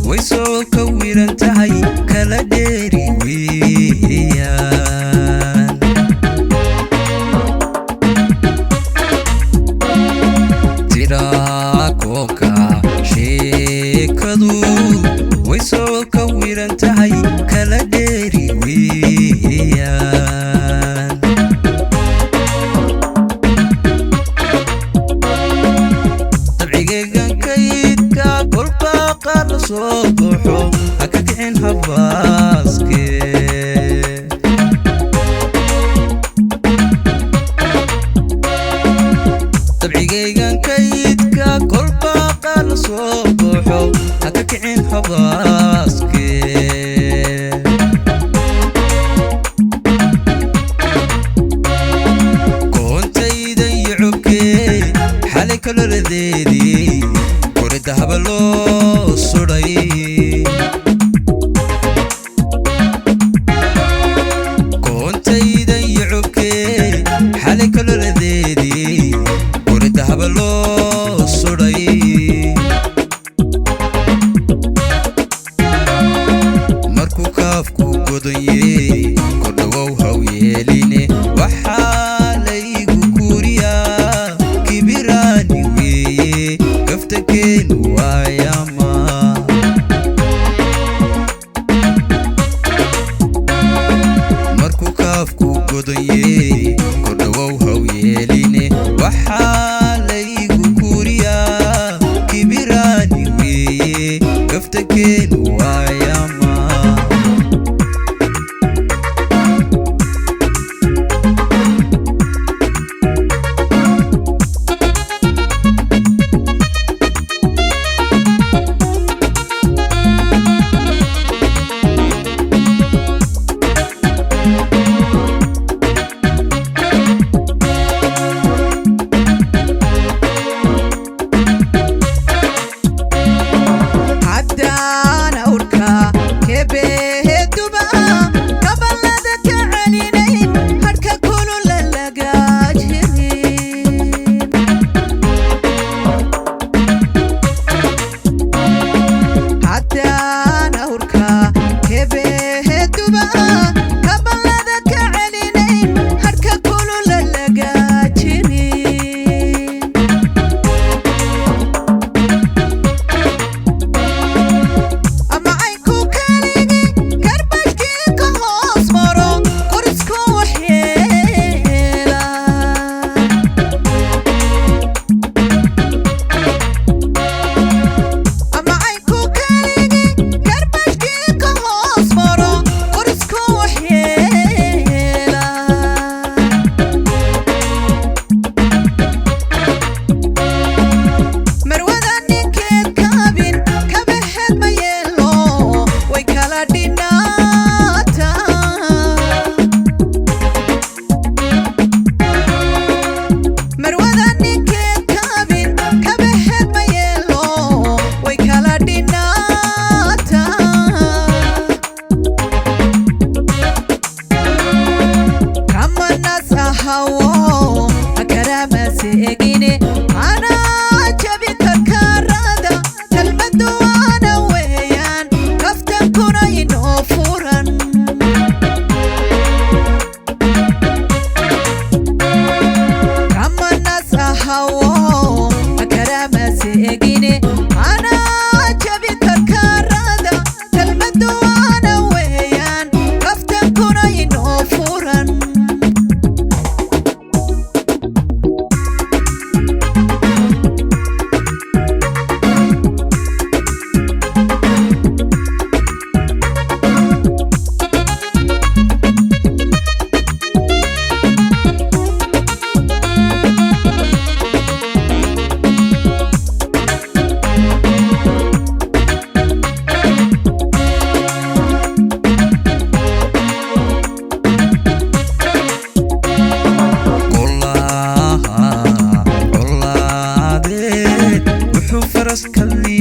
ويسو كويران تهي كلا ديري ويان تيرا كوكا شيكادو ويسو كويران تهي كلا ديري ويان طبعيقا كيدكا كل باقر صبحو هكاكين حباسكي طبعيقا كيدكا كل باقر صبحو هكاكين حباسكي حالك الرديدي ورد هبلو صدي كنت يضيعك حالك الرديدي ورد هبلو صدي مركو كافكو قدني كردو هويليني وحالي كوريا كبيراني وي قفتكين وياما مركو كافكو قدني كردو هويليني وحالي كوريا كبيراني وي قفتكين وياما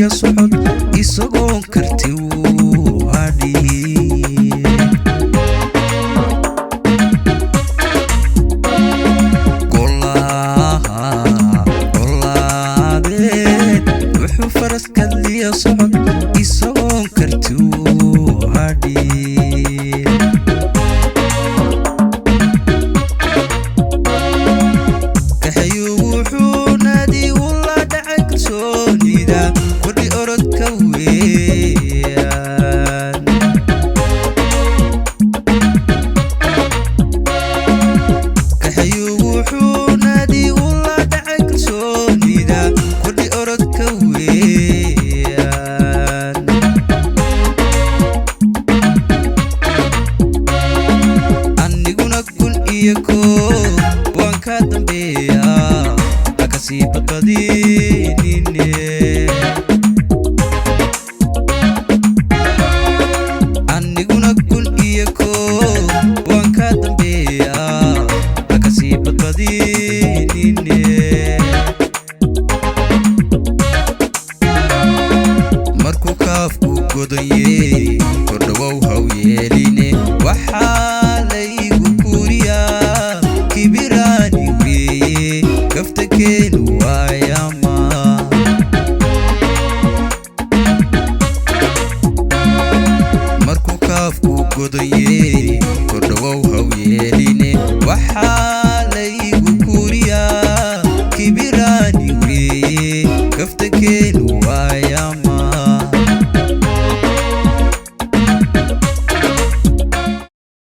صعد يسوق كرتي وهادي قولها بيت وحو فرس كلي صعد يسوق weeyaan kaxayuu wuxuu naadi ula dhacay kalsoonida kordhi orodka weeyaan aniguna kun iyo koo waan ka dambeeyaa hakasii badbadinine aniguna kun iyo koo waan ka dambeeyaa hakasii badbadinine markuu kaafku godanyey kordhawow haw yeeline waxaa laygu kuriyaa kibiraani weeye kaftakeenu waayama markuu kaafku godanyey kordhawow haw yeeline waxaa laygu kuriyaa kibiraani weeye kaftakeenu